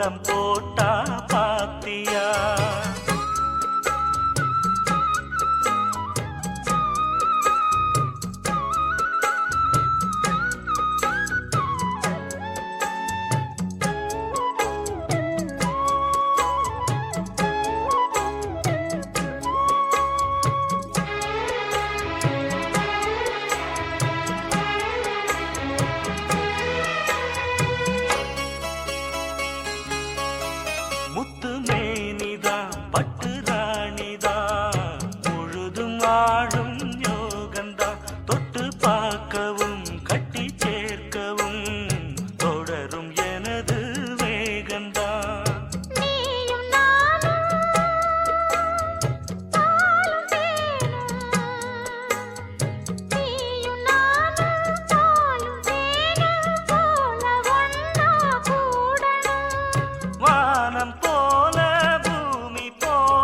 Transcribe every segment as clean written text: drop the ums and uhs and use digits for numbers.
கோலம் போட்டா பாத்தியா முத்து மேனிதா பட்டு ராணிதா முழுதும் ஆடும் யோகந்தா தொட்டு பார்க்கவும் கட்டி சேர்க்கவும் தொடரும் எனது வேகந்தா வானம் போல பூமி போல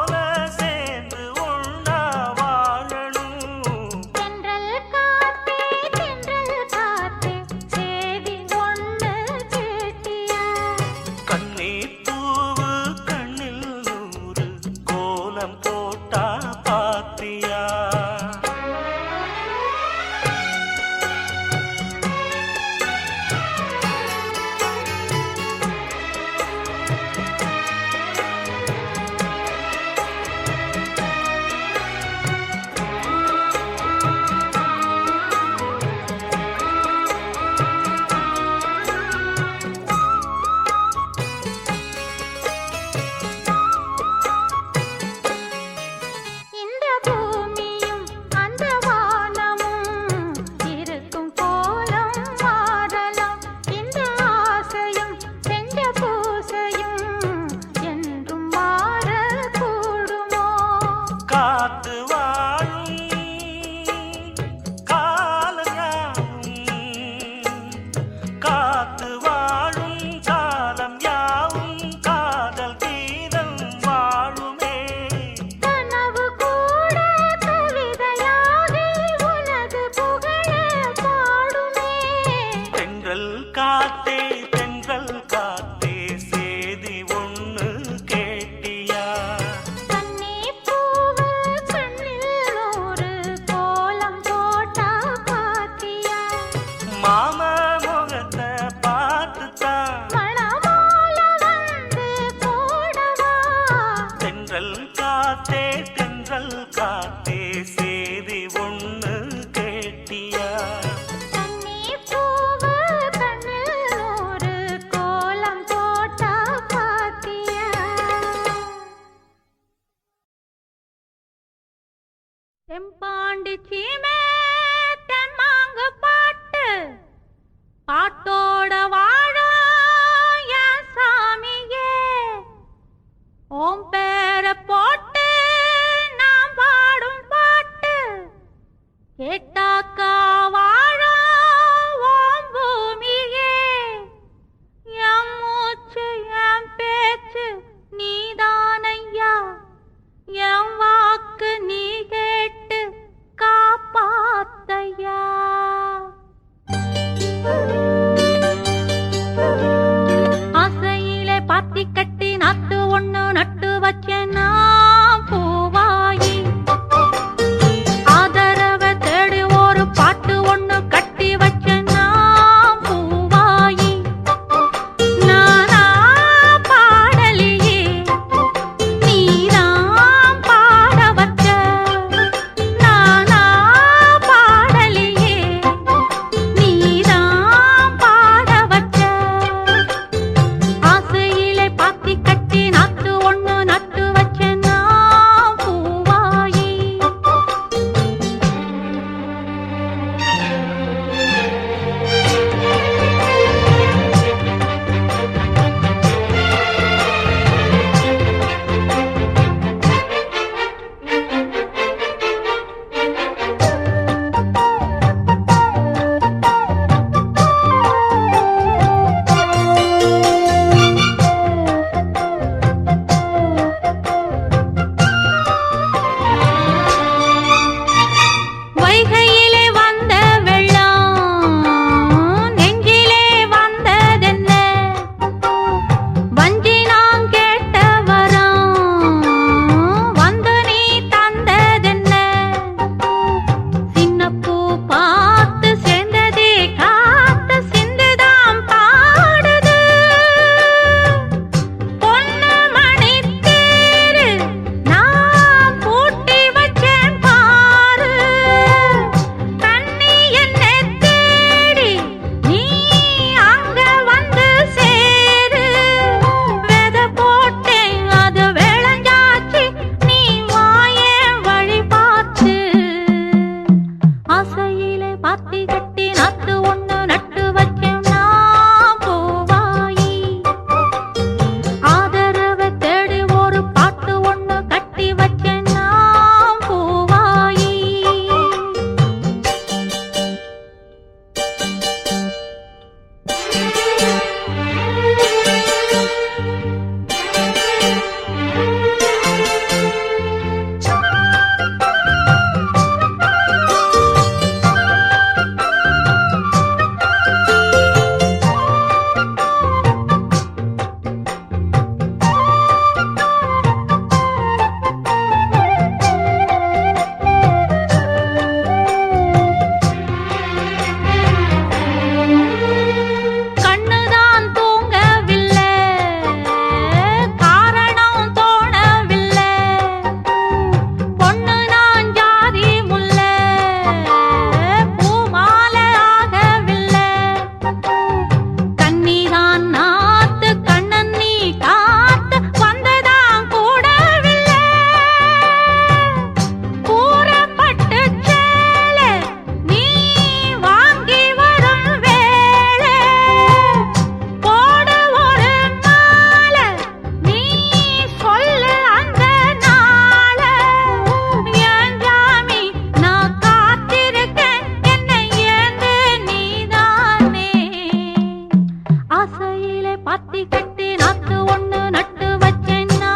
பாத்தி கட்டி நாத்து ஒண்ணு நட்டு வச்சேன்னா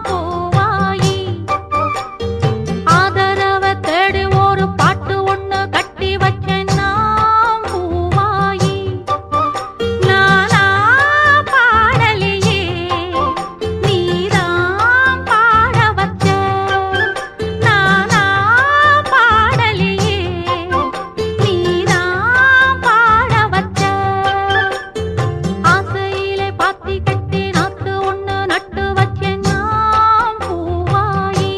பூவாயி ஆதரவ தேடி ஒரு பாட்டு ஒண்ணு கட்டி வச்சேன்னா பூவாயி நானா பாடலையே நீதான் பாட வச்ச நானா பாடலையே நீதான் பாட வச்ச ஆசையிலே பாத்தி கட்டி நாத்து ஒண்ணு நட்டு வச்சேன்னா பூவாயி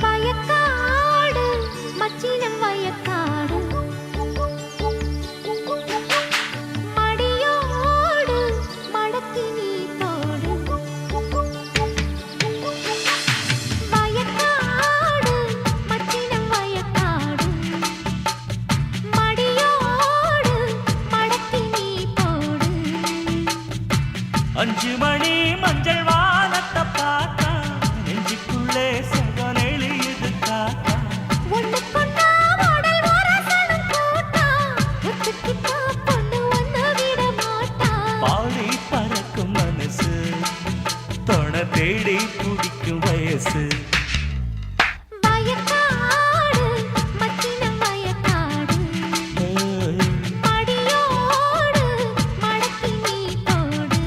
வயக்காடு மச்சினம் வயக்காடு மடியோடு மடக்கி நீ தோடு வயக்காடு மச்சினம் வயக்காடு மடியோடு மடக்கி நீ போடு 5 மணி மஞ்சள் வானத்தை பார்த்தா நெஞ்சுக்குள்ளே சுகம் எழுது காத்தா ஒண்ணுக்கொன்னா மாடல் வாரசனும் கூட்டா ஒத்துக்கிட்டா பொண்ணு ஒண்ணு விட மாட்டா பாடி பறக்கும் மனசு தொண தேடி பிடிக்கும் வயசு வயக்காடு மச்சினம் வயக்காடு மடியோடு மடக்கி நீ போடு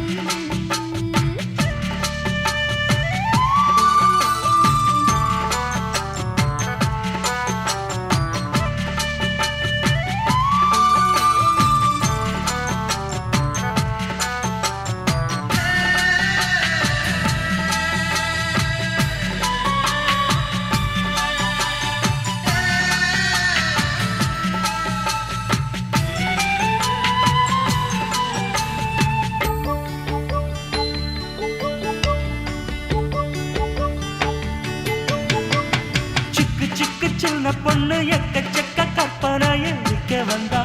சிக்கு சிக்கு சின்ன பொண்ணு எக்கச்சக்க கற்பனையை விற்க வந்தா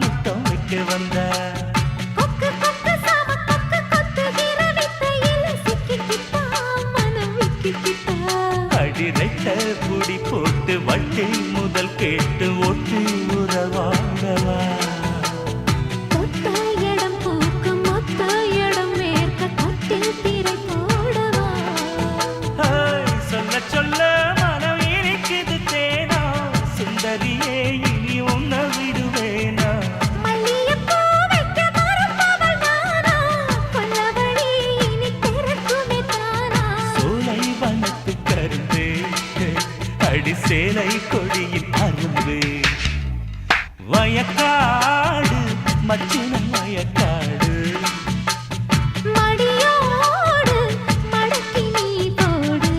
முத்தம் வைக்க வந்தா கொக்கு கொக்கு சாம கொக்கு கொத்துகிற வித்தையில சிக்கிக்கிட்டா மனம் விக்கிக்கிட்டா அடிரைட்ட புடி போட்டு வட்டி முதல் கேட்டு ஒட்டி உறவாடவா கொத்த இடம் பூக்கு மொத்த இடம் மேற்க கட்டில் திரை போடவா சொல்ல சொல்ல மனம் இருக்குது தேனா சுந்தரியே இனி உன்னை விடுவேனா மல்லியப்பூ வைக்க மறுப்பவள் நானா கொல்லவழி இனி திறக்குமே தானா சோலை வனத்து கரும்பு அடி சேலை கொடியின் அரும்பு வயக்காடு மச்சினம் வயக்காடு மடியோடு மடக்கி நீ போடு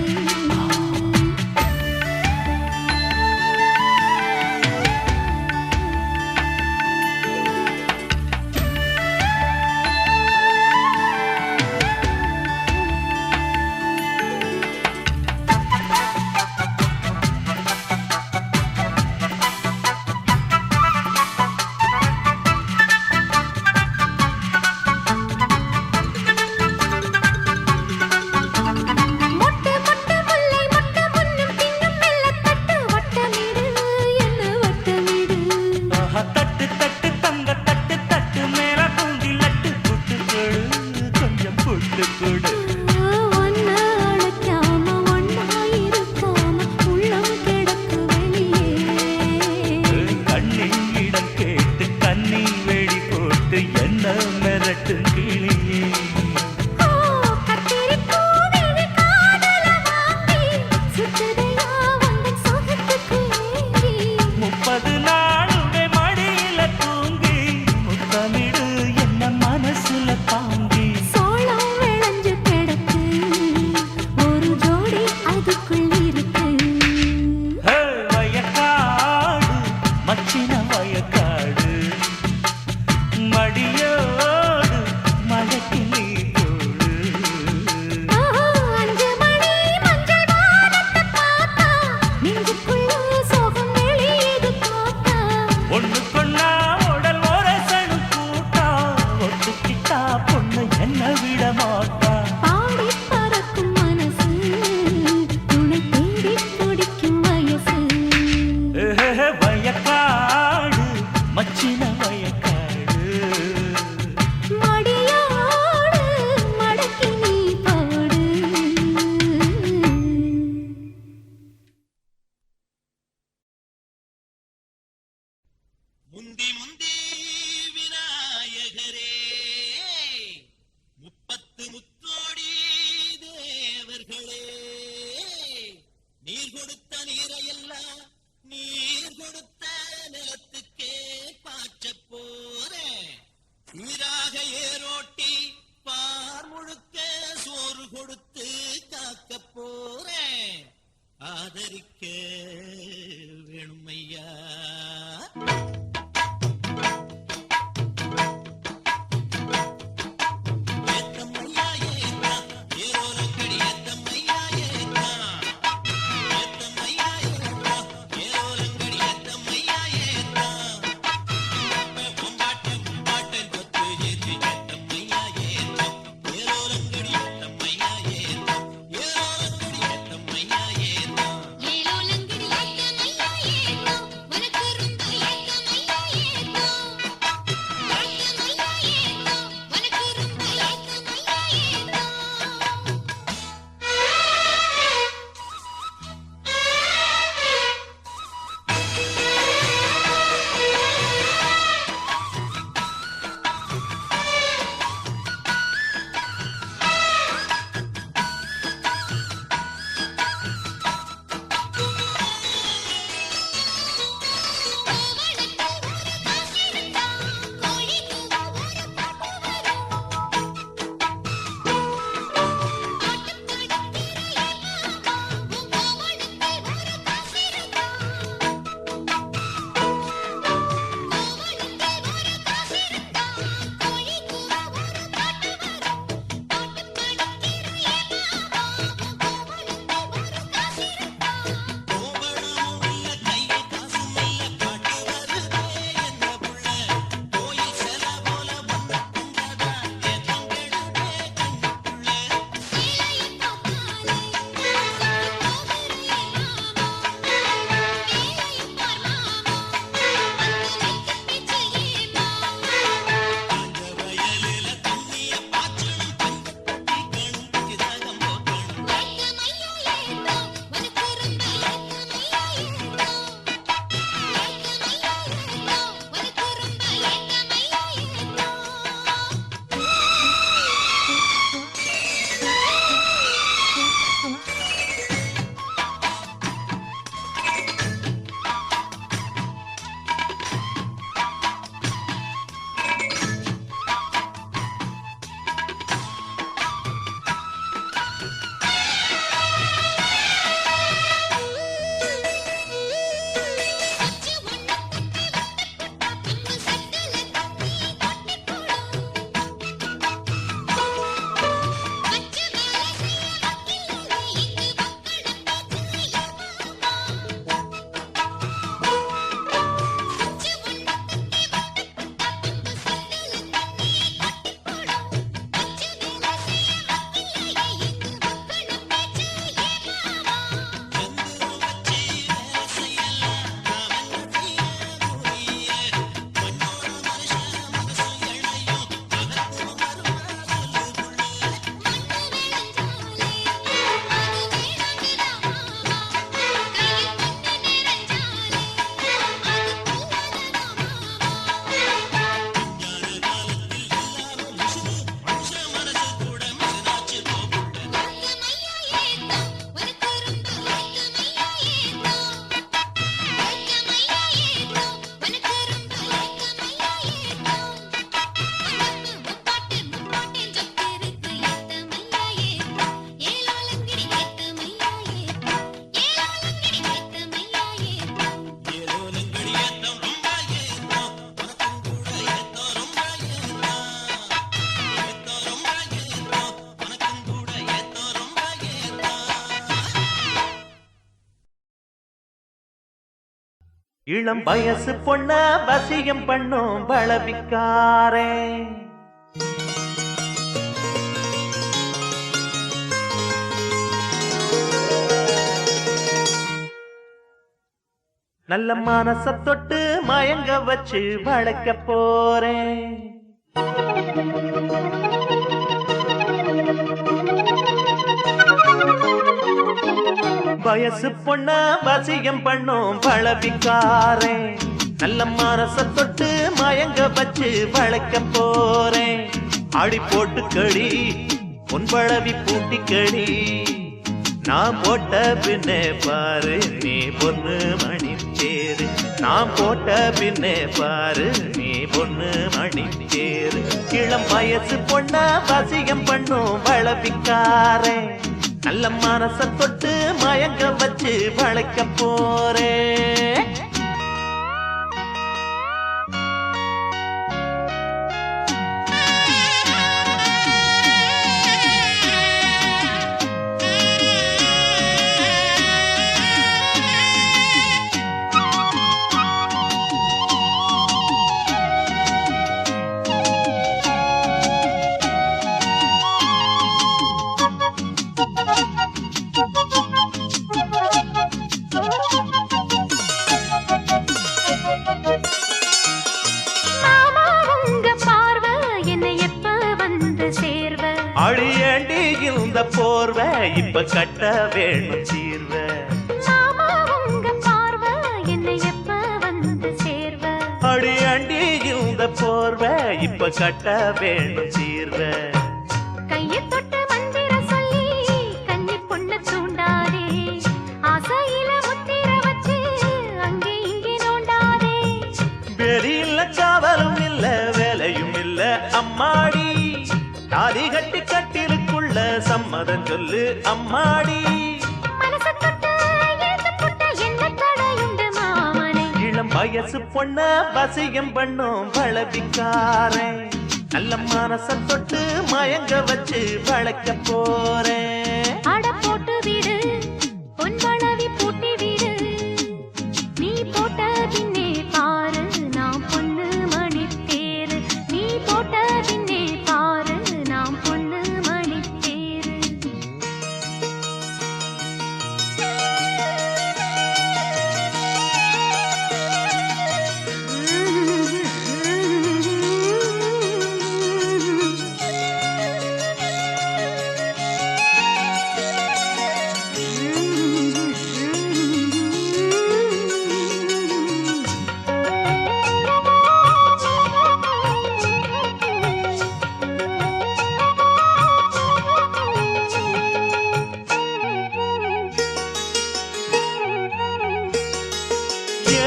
மொட்டை மொட்டை முல்லை மொட்டை முன்னும் பின்னும் மெல்லத்தட்டு வட்டமிடு என்ன வட்டமிடு ஆஹா, தட்டு தட்டு தங்க தட்டு தட்டு மேல பூந்தி லட்டு புட்டு கொடு கொஞ்சம் புட்டு கொடு ஒன்ன அழைக்காம ஒன்னா இருக்காம உள்ளம் கிடக்கு வெளியே கண்ணின் இடம் கேட்டு கண்ணி வெடி போட்டு என்ன மிரட்டு கிளியே கத்திரிப்பூ விழி காதல வாங்கி சுத்துதையா வந்து சொகத்துக்கு ஏங்கி 30 நாளுமே மடியில தூங்கி முத்தமிடு என்ன மனசுல தாங்கி சோளம் விளைஞ்சு கிடக்கு ஒரு ஜோடி அதுக்குள் இருக்கு கொடுத்த நீரையெல்லாம் நீர் கொடுத்த நிலத்துக்கே பாய்ச்ச போறேன். நீராக ஏரோட்டி பார் முழுக்க சோறு கொடுத்து காக்க போறேன். ஆதரிக்க வேணுமையா இளம் வயசு பொண்ண வசியம் பண்ணும் பலவிக்காரே நல்ல மனச தொட்டு மயங்க வச்சு வளர்க்க போறேன். வயசு பொண்ண வசியம் பண்ணும் பழவிக்காரே நல்ல மனச தொட்டு மயங்க வச்சு வளர்க்க போறேன். ஆடி போட்டு களி பொன்பழவி பூட்டி களி நான் போட்ட பின்னே பாரு நீ பொண்ணு மணி தேரு. நான் போட்ட பின்னே பாரு நீ பொண்ணு மணி தேரு. இளம் வயசு பொண்ண வசியம் பண்ணும் வளபிக்காரே. நல்ல மனச தொட்டு மயங்க வச்சு வளைக்க போறேன். அழியண்டி இந்த போர்வ இப்ப கட்ட வேணும் சீர்வ. அழியண்டி இந்த போர்வ இப்ப கட்ட வேணும் சீர்வ. கையை தொட்டு மந்திர சொல்லி கன்னி பொண்ணு தூண்டாதே. ஆசையில முத்திர வச்சு அங்கே இங்கே நோண்டாதே. வெறி இல்ல காவலும் இல்ல வேலையும் இல்ல அம்மாடி. தாலி கட்டி கட்டிலுக்குள்ள சம்மதம் சொல்லு அம்மாடி. இளம் வயசு பொண்ண வசியம் பண்ணும் வளபிக்காரன். நல்ல மனச தொட்டு மயங்க வச்சு வளைக்க போறேன். அட போட்டு விடு பொன் வளவி பூட்டி விடு. நீ போட்ட பின்னே பாரு நான் பொண்ணு மணி தேரு. நீ போட்ட பின்னே பாரு நான் பொண்ணு மணி தேரு.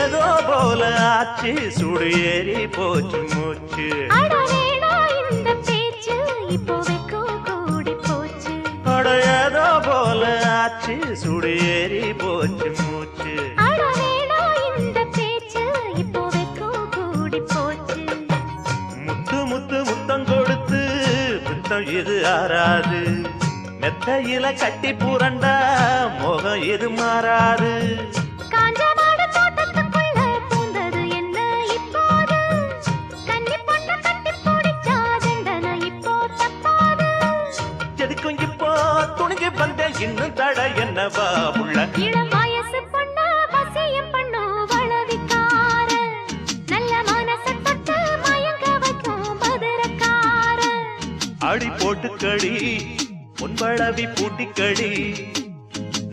ஏதோ போல ஆச்சு சுடு ஏறி போச்சு மூச்சு. அடவேடா இந்த பேச்சு இப்போ வெக்கம் கூடி போச்சு. அட ஏதோ போல ஆச்சு சுடு ஏறி போச்சு மூச்சு. அடவேடா இந்த பேச்சு இப்போ வெக்கம் கூடி போச்சு. முத்து முத்து முத்தம் கொடுத்து முத்தம் இது ஆறாது. மெத்தையில கட்டி புரண்டா மோகம் இது மாறாது. காஞ்ச மாடு தோட்டத்துக்குள்ள பூந்தது என்ன இப்போது. கன்னி பொண்ணு கட்டி பிடிச்சா தண்டனை இப்போ தப்பாது. எதுக்கும் இப்போ துணிஞ்சு வந்த இன்னும் தட என்னவா உள்ள. இளம் வயசு பொண்ணு வசியம் பண்ணு வளவிக்கார. நல்ல மனச தொட்டு மயங்க வைக்கும் மதுரக்கார. அடி போட்டுக்கடி பொன்பளவி பூட்டிக்கடி.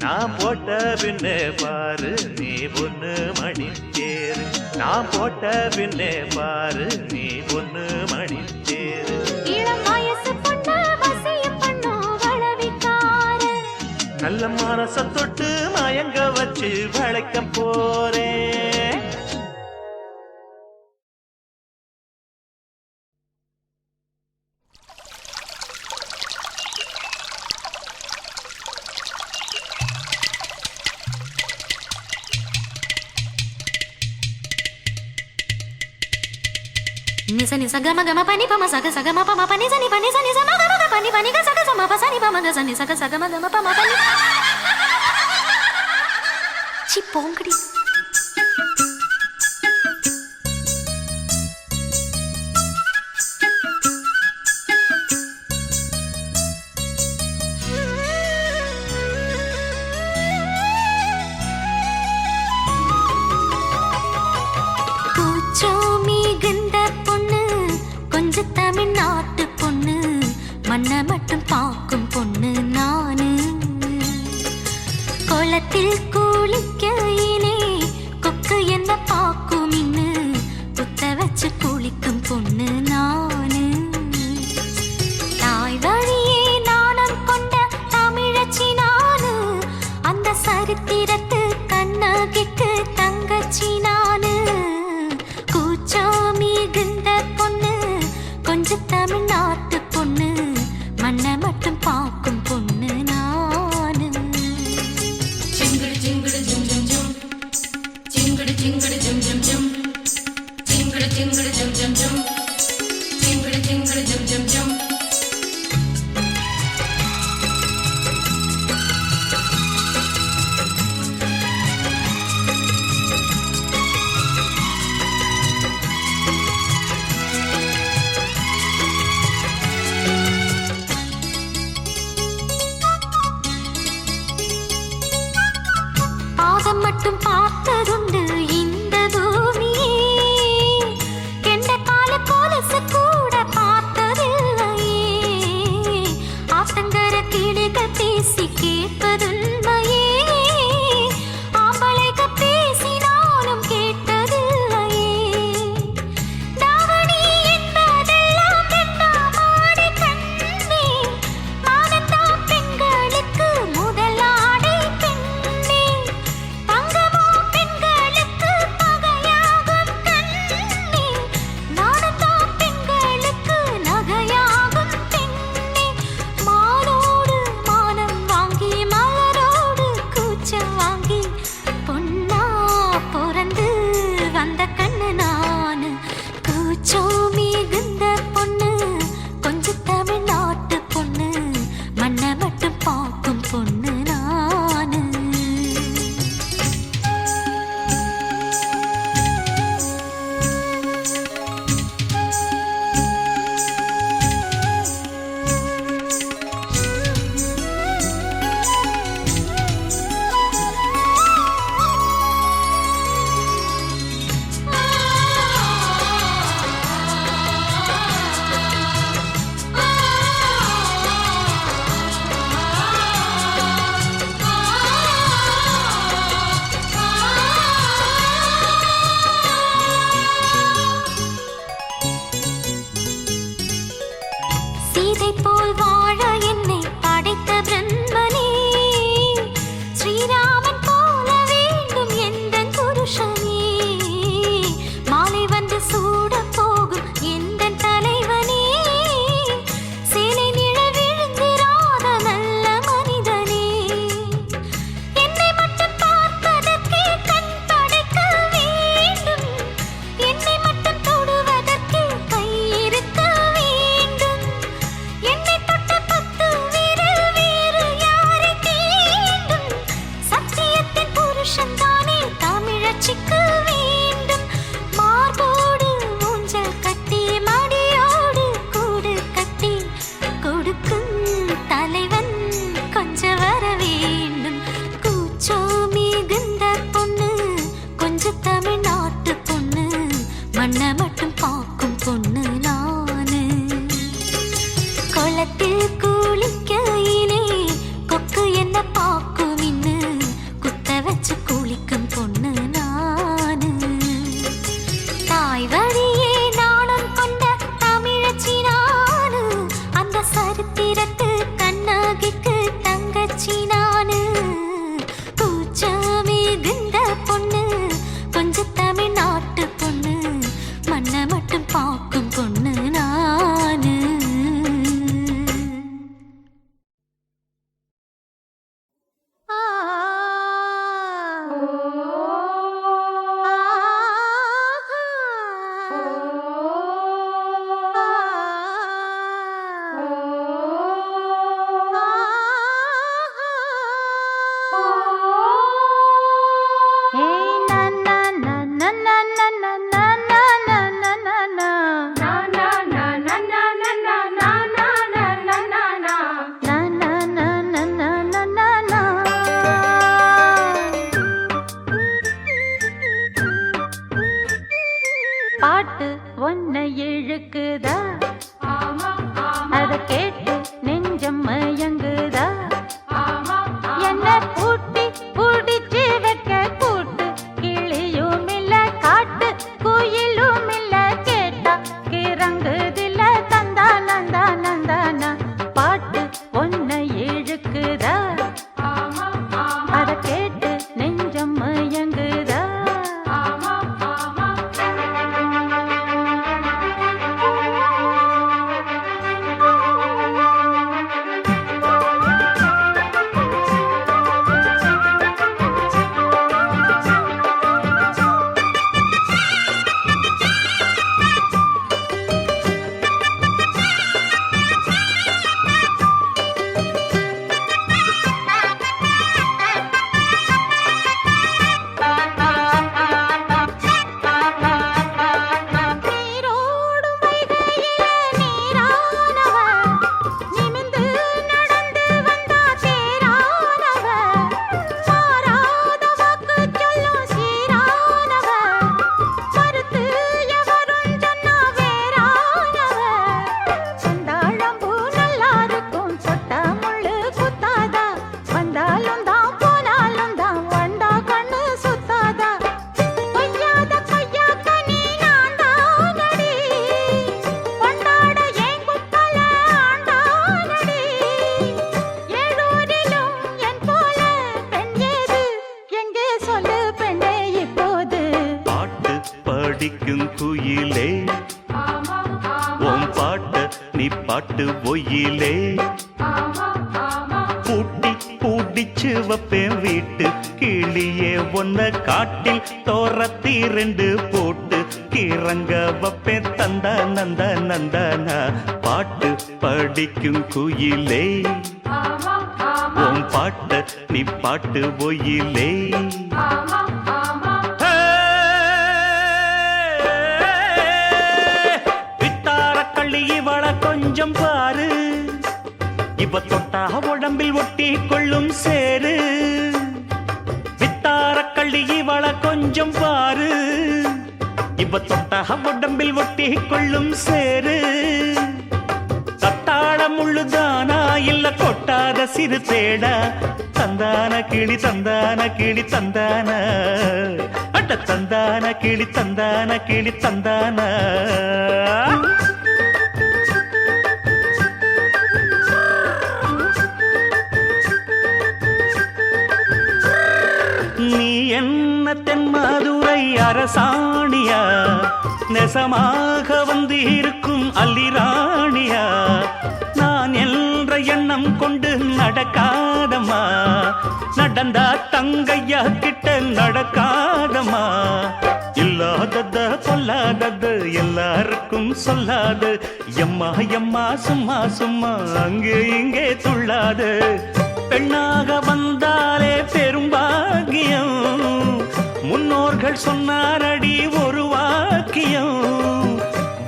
நான் போட்ட பின்னே பாரு நீ பொண்ணு மணி தேரு. நான் போட்ட பின்னே பாரு நீ பொண்ணு மணி தேரு. இளம் வயசு பொண்ணு வசியம் பண்ணு வளவிக்கார. நல்ல மனச தொட்டு மயங்க வச்சு வளைக்க போறேன். Nisa nisa gama gama pani pa ma saga saga ma pa ma pa nisa ni pa nisa nisa ma gama ga pani pani ga saga sa ma pa sa ni pa ma ga sa ni saga saga ma gama pa ma pa ni. Chi pongri. தமிழ்நாட்டு பொண்ணு மண்ண மட்டும் பார்க்கும் பொண்ணு நானு. குளத்தில் குளிக்கையிலே கொக்கு என்ன பார்க்கும் இன்னு குத்த வச்சு குளிக்கும் பொண்ணு நானு. தாய் வழியே நாணம் கொண்ட தமிழச்சி நானு. சரித்திரத்து கண்ணகிக்கு தங்கச்சி நானு. கூச்சம் மிகுந்த பொண்ணு, கொஞ்சம் தமிழ்நாட்டு பொண்ணு, மண்ணை மட்டும் பார்க்கும் பொண்ணு நானு. Jingle jingle jum jum jum, jingle jingle jum jum jum, jingle jingle jum jum jum, jingle jingle jum jum jum. பாதம் மட்டும் பார்த்ததுண்டு இந்த பூமியே, கெண்ட கால கொலுசு கூட பார்த்ததில்லையே. ஆத்தங்கர கிளிகள் பேசி கேட்பதுண்மையே, ஆம்பளைக பேசினாலும் கேட்டதில்லையே. தாவணி என்பதெல்லாம் வெண்ணாமாடை கண்ணே, மானத்தான் பெண்களுக்கு முதல் ஆடை பெண்ணே. தங்கமோ பெண்களுக்கு பகையாகும் கண்ணே, நாணத்தான் பெண்களுக்கு நகையாகும் பெண்ணே. மானோடு மானம் வாங்கி மலரோடு கூச்சம் வாங்கி பொன்னா பிறந்து வந்த கண்ணு நானு. கூச்சம் மிகுந்த பொண்ணு, கொஞ்சம் தமிழ்நாட்டு பொண்ணு, மண்ணை மட்டும் பார்க்கும் பொண்ணு நானு. சீதை போல் வாழ என்னை படைத்த பிரம்மனே, ஸ்ரீராமன் போல வேண்டும் எந்தன் புருஷனே. மாலை வந்து சூட போகும் எந்தன் தலைவனே, சேலை நிழல் விழுந்திராத நல்ல மனிதனே. என்னை மட்டும் பார்ப்பதற்கே கண் படைக்க வேண்டும், என்னை மட்டும் தொடுவதற்கே கை இருக்க வேண்டும். என்னை தொட்ட 10 விரல் வேறு யாரை தீண்டும், சத்தியத்தின் புருஷன் தானே தமிழச்சிக்கு வேண்டும். மார்போடு ஊஞ்சல் கட்டி மடியோடு கூடு கட்டி கொடுக்கும் தலைவன் கொஞ்சம் வர வேண்டும். கூச்சோ மிகுந்த பொண்ணு, கொஞ்சம் தமிழ்நாட்டு பொண்ணு, மண்ணை மட்டும் பார்க்கும் பொண்ணு நானு. குளத்தில் குளிக்கையிலே கொக்கு என்ன பார்க்கும் இன்னு, குத்த வச்சு குளிக்கும் பொண்ணு நானு. தாய் வழியே நாணம் கொண்ட தமிழச்சி நானு, அந்த சரித்திரத்து கண்ணகிக்கு தங்கச்சி நானு. கூச்சம் மிகுந்த பொண்ணு, கொஞ்சம் தமிழ்நாட்டு பொண்ணு, மண்ணை மட்டும் பார்க்கும் பொண்ணு நானு. பாட்டு ஒன்ன இழுக்குதா, அத கேட்டு நெஞ்சம் மயங்குதா. என்ன பூட்டி புடிச்சு வைக்க கூட்டு கிளியும் இல்ல, காட்டு குயிலும் இல்ல, கேட்டா கிறங்குதில்ல தந்தா நந்தா நந்தானா. பாட்டு ஒன்ன இழுக்குதா, அத கேட்டு படிக்கும் குயிலே உன் பாட்ட நீ பாட்டு ஒயிலே பூட்டி பூட்டிச்சு வப்பேன் வீட்டு கிளியே ஒன்ன காட்டில் தோரத்தி ரெண்டு போட்டு கிறங்க வப்பேன் தந்தா நந்தா நந்தானா பாட்டு படிக்கும் குயிலே உன் பாட்ட நீ பாட்டு ஒயிலே வித்தாரக்கள்ளி இவள கொஞ்சம் பாரு இவ தொட்டா உடம்பில் ஒட்டி கொள்ளும் சேரு வித்தாரக்கள்ளி இவள கொஞ்சம் பாரு இவ தொட்டா உடம்பில் ஒட்டி கொள்ளும் சேரு கத்தாழம் உள்ளுதானா இல்ல கொட்டாத சிறு தேடா தந்தான கிளி தந்தான கிளி தந்தான அட்ட தந்தான கிளி தந்தான கிளி தந்தான நீ என்ன தென்மதுரை அரசாணியா நெசமாக வந்து இருக்கும் அல்லிராணியா நான் என்ற எண்ணம் கொண்டு நடக்காதம்மா நடந்தா தங்கையா கிட்ட நடக்காதம்மா இல்லாதத பொல்லாதது எல்லாருக்கும் சொல்லாது எம்மா எம்மா சும்மா சும்மா அங்கே இங்கே துள்ளாது பெண்ணாக வந்தாலே பெரும்பாகியம் முன்னோர்கள் சொன்னாரடி ஒரு வாக்கியம்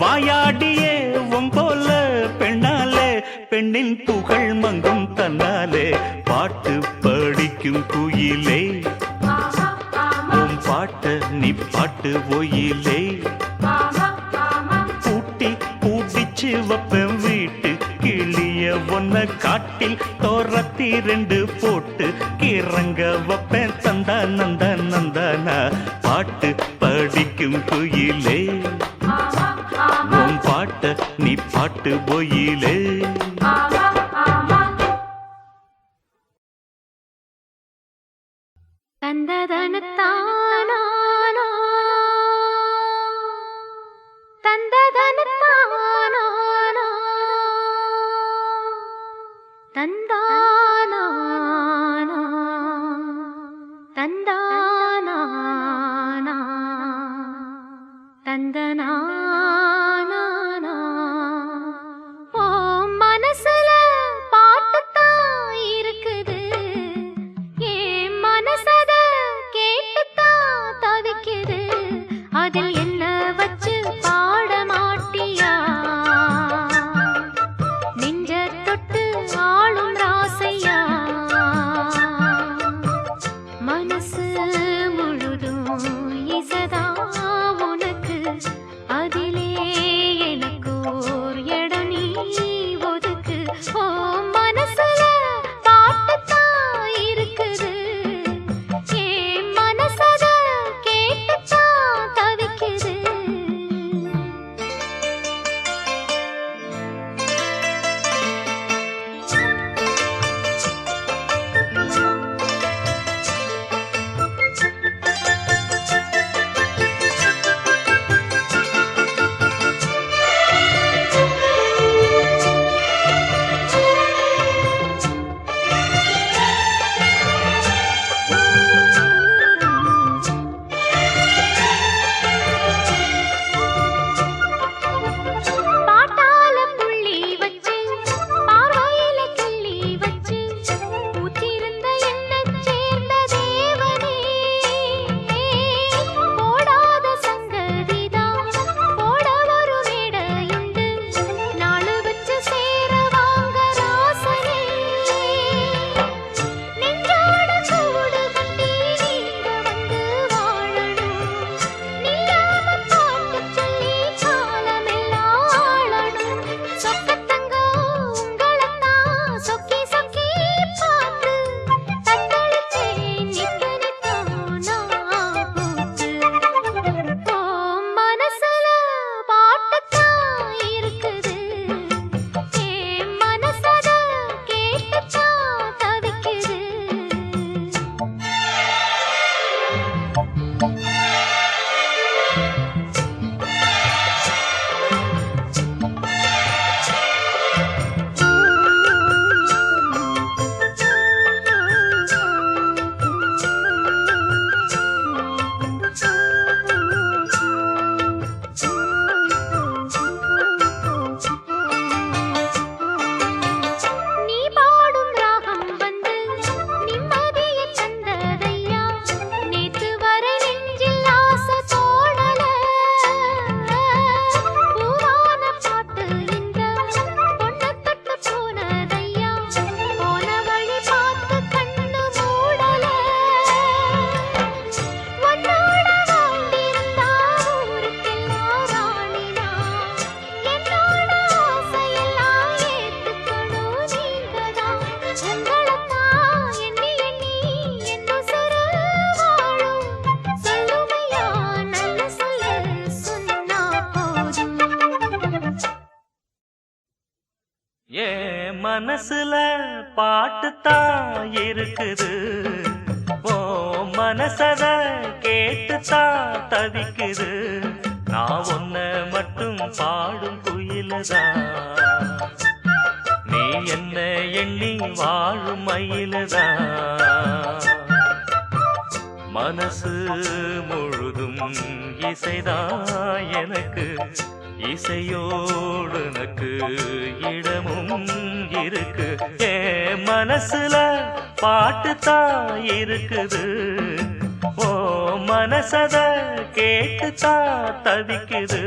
வாயாடியே போல பெண்ணாலே பெண்ணின் புகழ் மங்கும் தன்னாலே பாட்டு படிக்கும் குயிலே உன் பாட்ட நீ பாட்டு ஒயிலே பூட்டி பூட்டிச்சு வப்பேன் வீட்டு கிளிய ஒன்ன காட்டில் தோரத்தி ரெண்டு போட்டு கிறங்க வப்பேன் தந்தா நந்தா நந்தானா பாட்டு படிக்கும் குயிலே உன் பாட்ட நீ பாட்டு ஒயிலே தந்ததனத்தானா தந்ததனத்தானா தந்தானா தந்தானா தந்தனா ஓ மனசுல பாட்டுத்தான் இருக்குது ஏன் மனசத கேட்டுத்தான் தவிக்குது அதில் என்ன வச்சு பாட மாட்டியா நெஞ்ச தொட்டு ஆளும் ராசையா மனசு முழுதும் இசதா உனக்கு அதிலே எனக்கு ஓர் இடம் நீ ஒதுக்கு ஓ மனசுல பாட்டுத்தான் இருக்குது ஏன் மனசத கேட்டுத்தான் தவிக்குது மனசுல பாட்டுத்தான் இருக்குது, ஓ மனசத கேட்டுத்தான் தவிக்குது. நான் ஒன்ன மட்டும் பாடும் குயிலதான், நீ என்ன எண்ணி வாழும் மயிலதான். மனசு முழுதும் இசைதான் எனக்கு, இசையோடு எனக்கு இடமும் இருக்கு. ஏ மனசுல பாட்டுத்தான் இருக்குது, ஓ மனசத கேட்டுத்தான் தவிக்குது.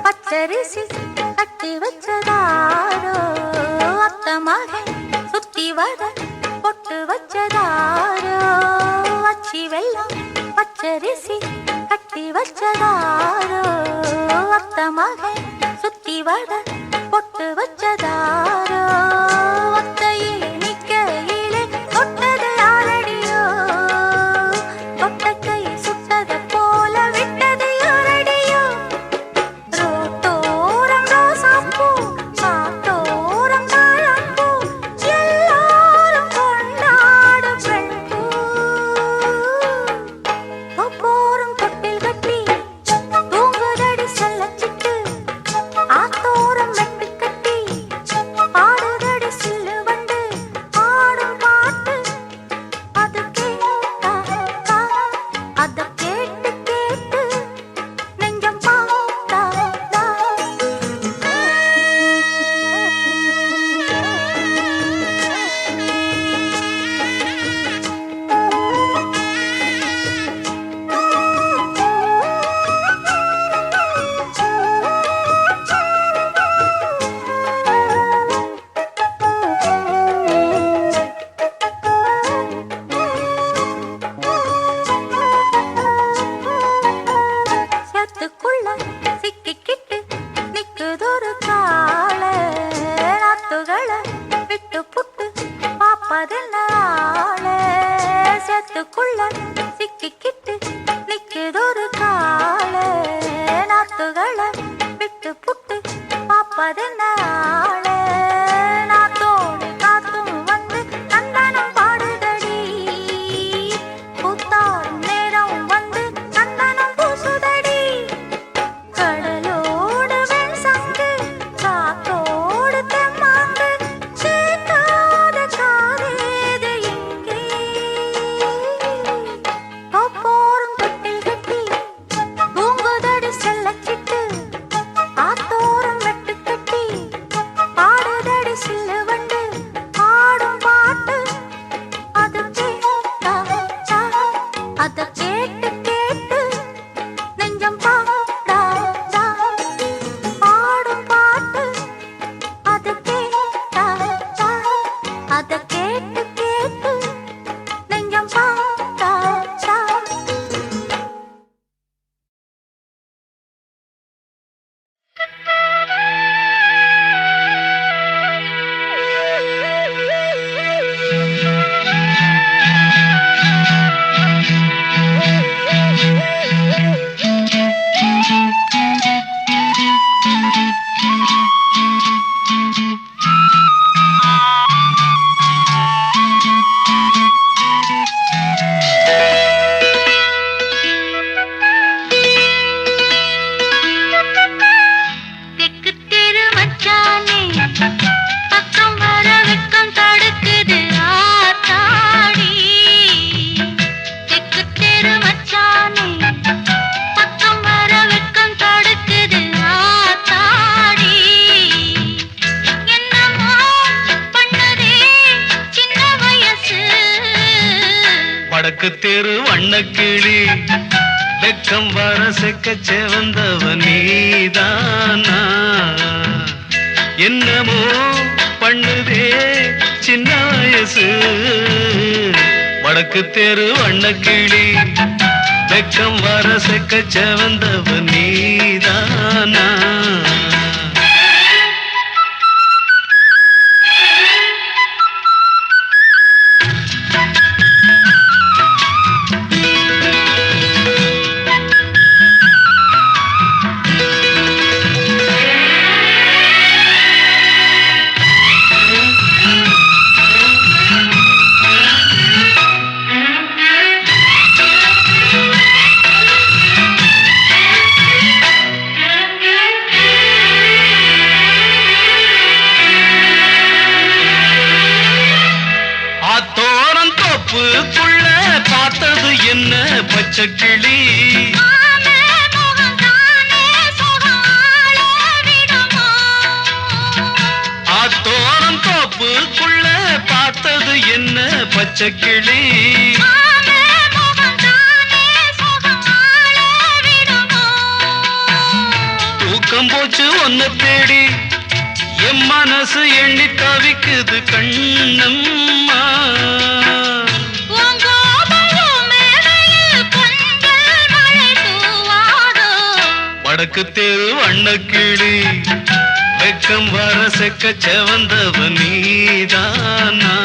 பச்சரிசி கட்டி வச்சதாரோ, அத்தமாக சுத்தி வர பொட்டு வச்சதாரோ. அச்சி வெள்ளம் பச்சரிசி கட்டி வச்சதாரோ, அத்தமாக சுத்தி வர பொட்டு வச்சதாரோ. ஒத்தையிலே நிக்கையிலே தொட்டது யாரடியோ, தொட்ட கை சுட்டது போல விட்டது யாரடியோ. ரோட்டோரம் ரோசாப்பூ, காட்டோரம் தாழம்பூ, எல்லாரும் கொண்டாடு பெண்பூ. ஒப்போரும் தொட்டில் கட்டி தூங்குதடி செல்லச்சிட்டு, ஆத்தோரம் மெட்டு கட்டி வண்ணக்கிளி வெக்கம் வர செக்க செவந்தவ நீதானா என்னமோ பண்ணுதே சின்ன வயசு வடக்கு தெரு வண்ணக்கிளி வெக்கம் வர செக்க செவந்தவ நீதானா தோப்புக்குள்ள பார்த்தது என்ன பச்சைக்கிளி ஆத்தோரம் தோப்புக்குள்ள பார்த்தது என்ன பச்சைக்கிளி தூக்கம் போச்சு ஒன்ன தேடி என் மனசு எண்ணி தவிக்குது கண்ணம்மா வடக்கு தெரு வண்ணக்கிளி வெக்கம் வர செக்க செவந்தவ நீதானா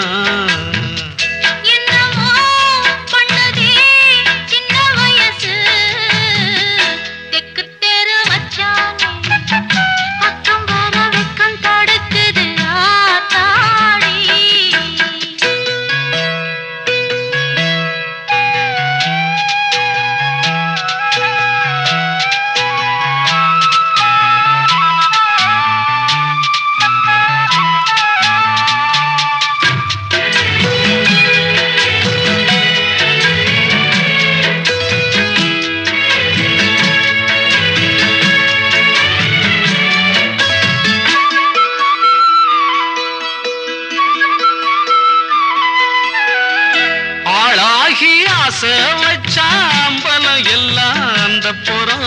ஆசை வச்சாம்பலம் எல்லாம் அந்த புறம்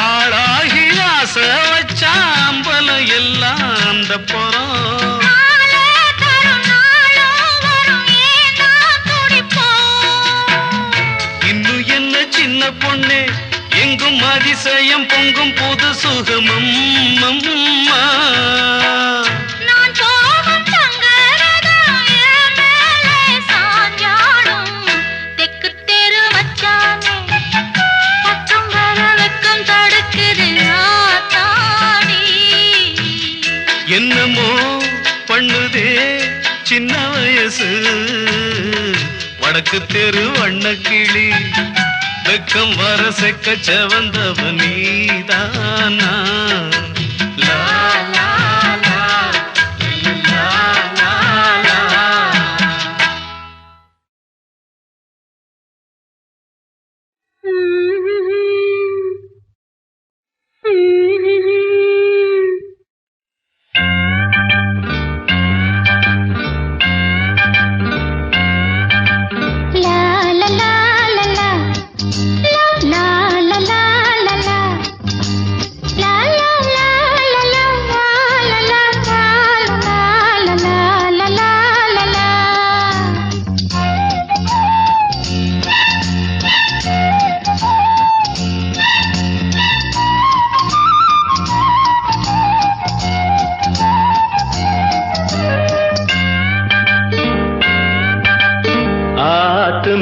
ஆளாகி ஆசை வச்சாம்பலம் எல்லாம் அந்த புறம் இன்னும் என்ன சின்ன பொண்ணு எங்கும் அதிசயம் பொங்கும் புது சுகமம் என்னமோ பண்ணுதே சின்ன வயசு வடக்கு தெரு வண்ணக்கிளி வெக்கம் வர செக்க செவந்தவ நீதானா லா லா லா லா லா லா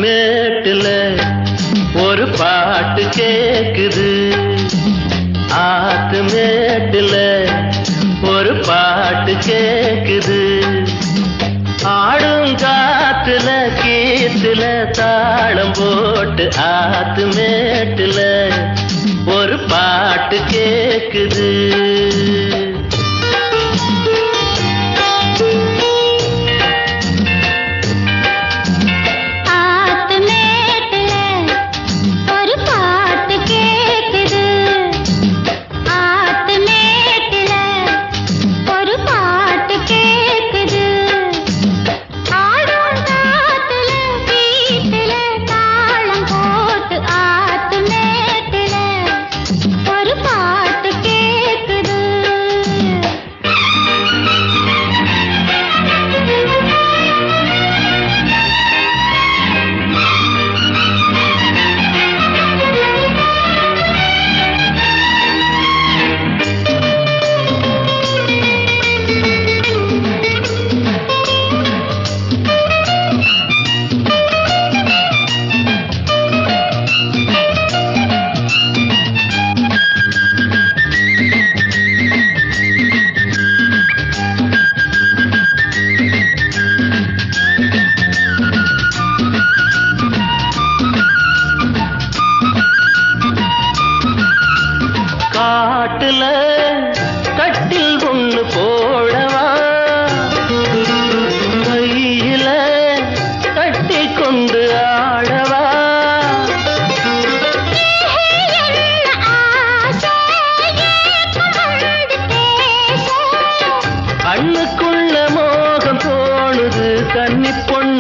மேட்டுல ஒரு பாட்டு கேக்குது ஆத்து மேட்டுல ஒரு பாட்டு கேக்குது ஆடும் காத்துல கீத்துல தாளம் போட்டு ஆத்து மேட்டுல ஒரு பாட்டு கேக்குது ஆத்து மேட்டுல ஒரு பாட்டு கேக்குது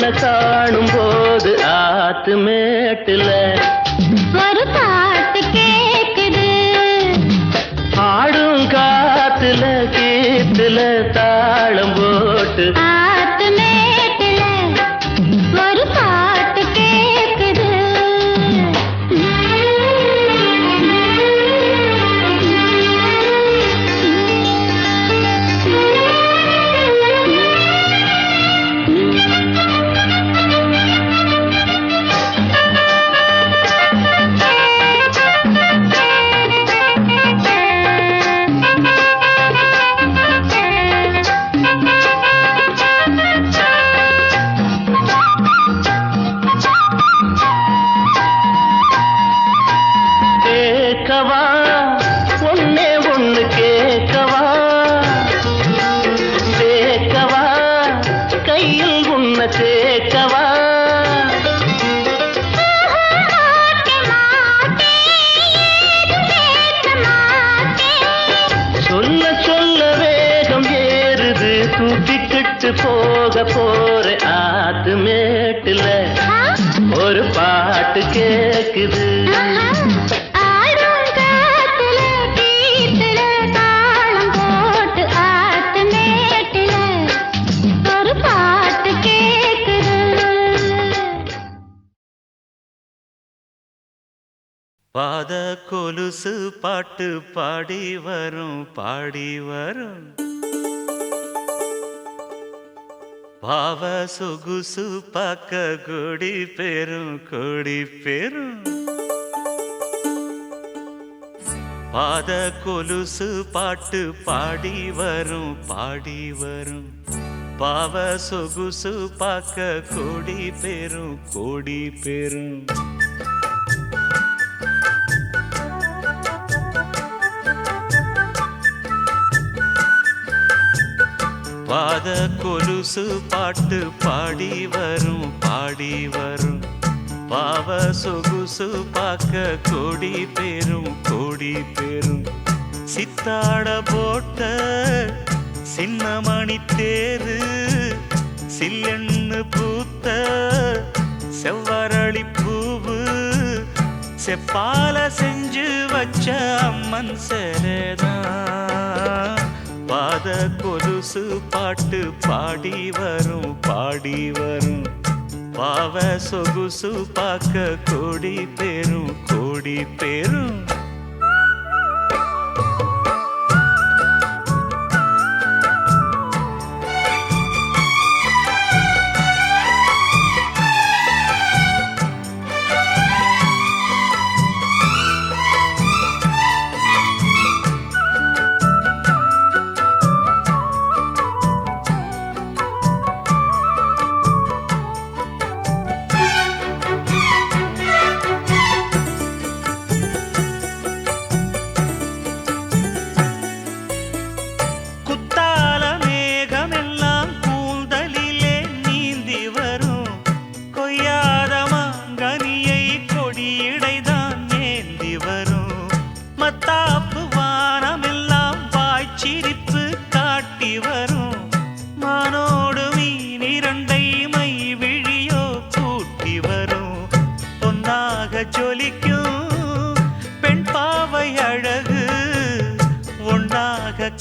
உன்னை காணும் போது ஆத்து மேட்டுல ஒரு பாட்டு கேக்குது, ஆடும் காத்துல கீத்துல தாளம் போட்டு ஆத்து மேட்டுல ஒரு பாட்டு கேக்குது. கேட்கவா ஒன்னே ஒண்ணு கேட்கவா சேர்க்கவா கையில் உன்னை சேர்க்கவா சொல்ல சொல்ல வேகம் ஏறுது தூக்கிக்கிட்டு போக போற ஆத்து மேட்டுல ஒரு பாட்டு கேக்குது. ஆடும் காத்துல கீத்துல தாளம் போட்டு ஆத்து மேட்டுல ஒரு பாட்டு கேக்குது. பாத கொலுசு பாட்டு பாடி வரும் பாடி வரும், பாவ சொகுசு பார்க்க கொடி பெரும் கொடி பெரும். பாத கொலுசு பாட்டு பாடி வரும் பாடி வரும், பாவ சொகுசு பார்க்க கொடி பெரும் கொடி பெரும். பாத கொலுசு பாட்டு பாடி வரும் பாடி வரும், பாவ சொகுசு பார்க்க கொடி பெரும் கொடி பெரும். சித்தாட போட்ட சின்னமணி தேரு, சில்லெண்ணு பூத்த செவ்வரளி பூவு, செப்பால செஞ்சு வச்ச அம்மன் சேரதான். பாத கொலுசு பாட்டு பாடி வரும் பாடி வரும், பாவ சொகுசு பார்க்க கொடி பெரும் கொடி பெரும்.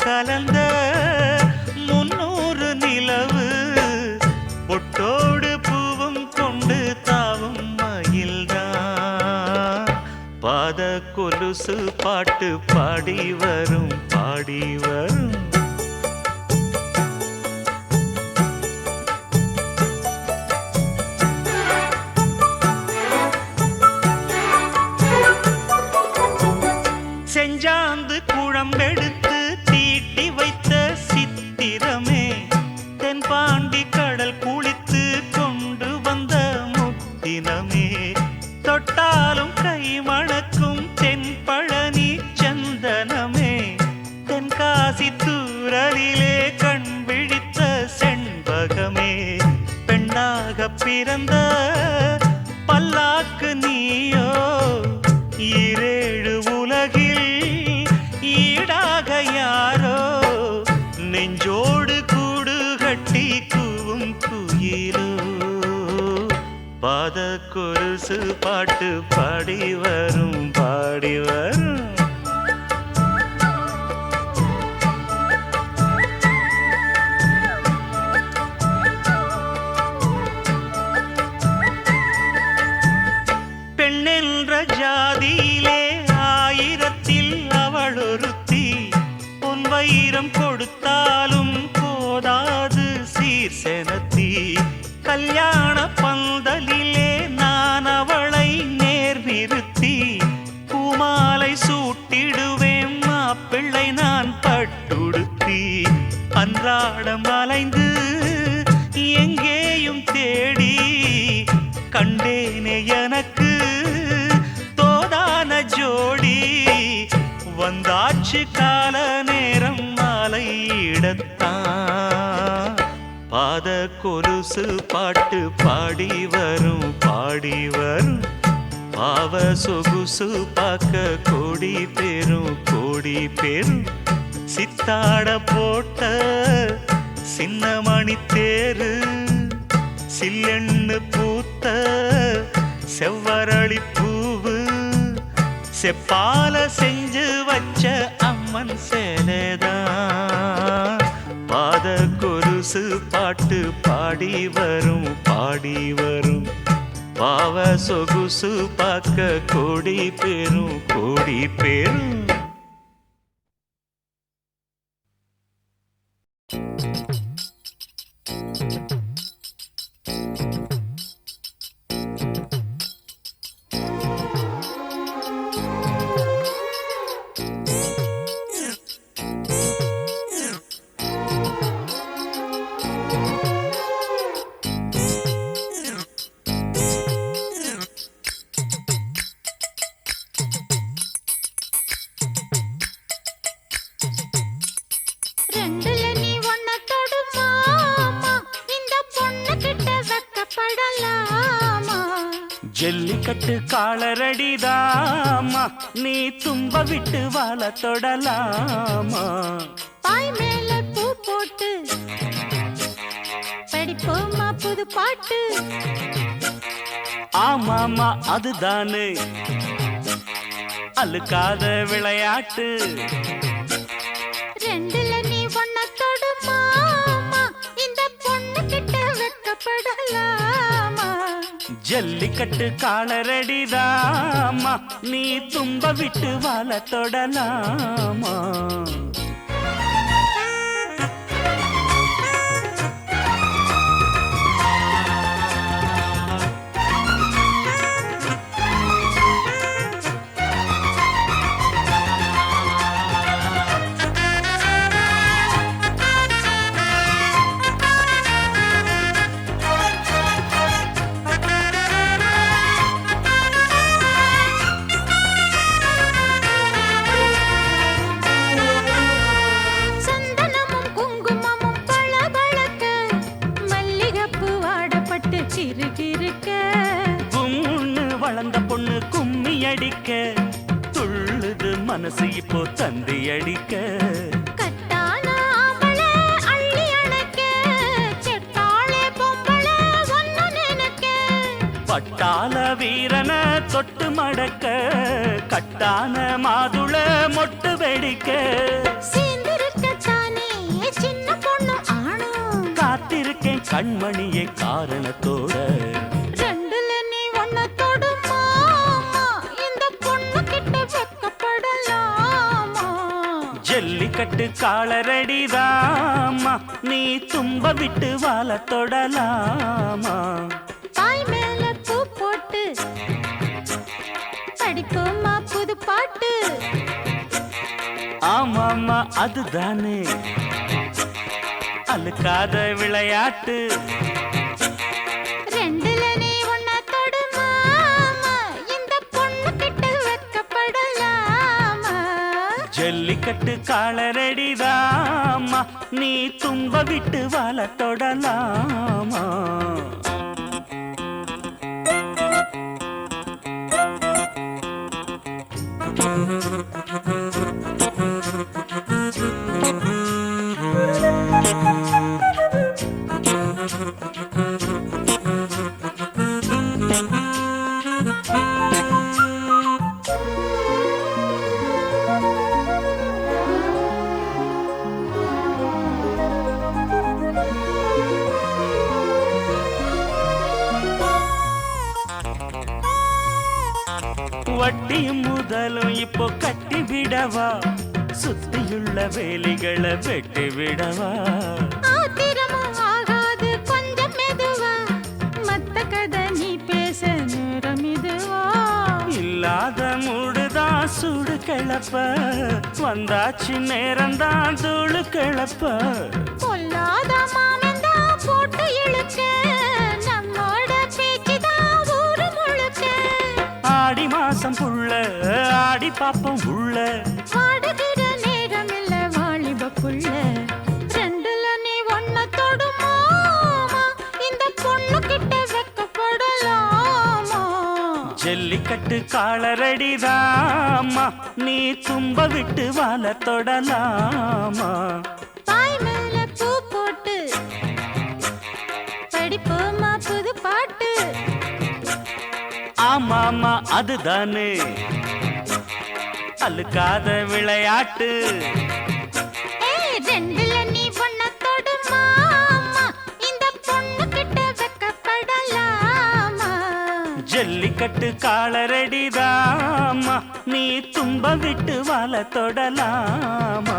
கலந்த 300 நிலவு, பொட்டோடு பூவும் கொண்டு தாவும் மயில்தான். பாத கொலுசு பாட்டு பாடி வரும் பாடி வரும். செஞ்சாந்து குழம்பெடுத்து தீட்டி வைத்த சித்திரமே, தென்பாண்டி கடல் குளித்து கொண்டு வந்த முத்தினமே, தொட்டாலும் கை மணக்கும் தென்பழனி சந்தனமே, தென்காசி தூரலிலே கண் விழித்த செண்பகமே, பெண்ணாக பிறந்த பல்லாக்கு நீயோ, ஈரேழு உலகில் ஈடாக யாரோ, நெஞ்சோடு கூடு கட்டி கூவும் குயிலோ. பாத கொலுசு பாட்டு பாடி வரும் பாடி வரும். பெண்ணென்ற ஜாதியிலே ஆயிரத்தில் அவள் ஒருத்தி. பொன் வைரம் கொடுத்தாலும் போதாது சீர் செனத்தி. கல்யாண பந்தலிலே நான் அவளை நேர் நிறுத்தி பூமாலை சூட்டிடுவேன் மாப்பிள்ளை நான் பட்டுடுத்தி. அன்றாடம் அலைந்து எங்கேயும் தேடி கண்டேனே எனக்கு தோதான ஜோடி. வந்தாச்சு கால நேரம் மாலையிடத்தான். பாத கொலுசு பாட்டு பாடி வரும் பாடி வரும். பாவ சொகுசு பார்க்க கோடி பேரும் கோடி பேரும். சித்தாட போட்ட சின்ன மணி தேரு சில்லெண்ணு பூத்த செவ்வரளி பூவு. செப்பால செஞ்சு வச்ச அம்மன் சேலைதான். பாத கொலுசு பாட்டு பாடி வரும் பாடி வரும். பாவ சொகுசு பார்க்க கோடி பேரும் கோடி பேரும். ரெண்டுல நீ ஒன்ன தொடுமா இந்த பொண்ணு கிட்ட வெக்கப்படலாமா. ஜல்லிக்கட்டு காலரடிதாமா நீ தும்ப விட்டு வாழ தொடலாமா. பாய் மேல பூ போட்டு படிப்போமா புது பாட்டு. ஆமாமா அதுதானே அழுக்காத விளையாட்டு. ரெண்டுல நீ ஒன்ன தொடுமா இந்த பொண்ணு கிட்ட வெக்கப்படலாமா. ஜல்லிக்கட்டு காலரடிதாமா நீ தும்ப விட்டு வாழ தொடலாமா. சந்தனமும் குங்குமமும் பளபளக்க மல்லிகைப்பூ வாடப்பட்டு கிறுகிறுக்க. கும்முன்னு வளர்ந்த பொண்ணு கும்மி அடிக்க துள்ளுது மனசு இப்போ தந்தி அடிக்க. கட்டான ஆம்பளை அள்ளி அணைக்க செட்டாளே பொம்பளை ஒன்னு நினைக்க. பட்டாள வீரன தொட்டு மடக்க கட்டான மாதுள மொட்டு வெடிக்க. சேர்ந்திருக்கத்தானே சின்ன பொண்ணு ஆணும். காத்திருக்கேன் கண்மணியே காரணத்தோட. ரெண்டுல நீ ஒன்ன தொடுமா இந்த பொண்ணு கிட்ட வெக்கப்படலாமா. ஜல்லிக்கட்டு காலரடிதாமா நீ தும்ப விட்டு வாழ தொடலாமா. பாய் மேல பூ போட்டு படிப்போமா புது பாட்டு. ஆமாமா அதுதானே அழுக்காத விளையாட்டு. ரெண்டுல நீ ஒன்ன தொடுமா இந்த பொண்ணு கிட்ட வெக்கப்படலாமா. ஜல்லிக்கட்டு காலரடிதாமா நீ தும்ப விட்டு வாழ தொடலாமா. வட்டியும் முதலும் இப்போ கட்டி விடவா சுத்தியுள்ள வேலிகளை வெட்டி விடவா ஆத்திரமும் ஆகாது கொஞ்சம் மெதுவா மத்த கதை நீ பேச நேரம் இதுவா இல்லாத மூடுதான் சூடு கிளப்ப வந்தாச்சு நேரம்தான் தூளு கிளப்ப பொல்லாத மாமந்தா போட்டு இழுக்க நம்மோட பேச்சுதான் ஊரு முழுக்க ஆடி மாசம் புள்ள ஆடி பாப்பம் உள்ள வாடுகிற நேரம் இல்ல வாலிப புள்ள ரெண்டுல நீ ஒன்ன தொடுமாமா இந்த பொண்ணு கிட்ட வெக்கப்படலாமா ஜல்லிக்கட்டு காலரடிதாமா நீ தும்ப விட்டு வாழ தொடலாமா பாய் மேல பூ போட்டு படிப்போமா புது பாட்டு ஆமாமா அதுதானே அழுக்காத விளையாட்டு ரெண்டுல நீ ஒன்ன தொடுமாமா இந்த பொண்ணு கிட்ட வெக்கப்படலாமா ஜல்லிக்கட்டு காலரடிதாமா நீ தும்ப விட்டு வாழ தொடலாமா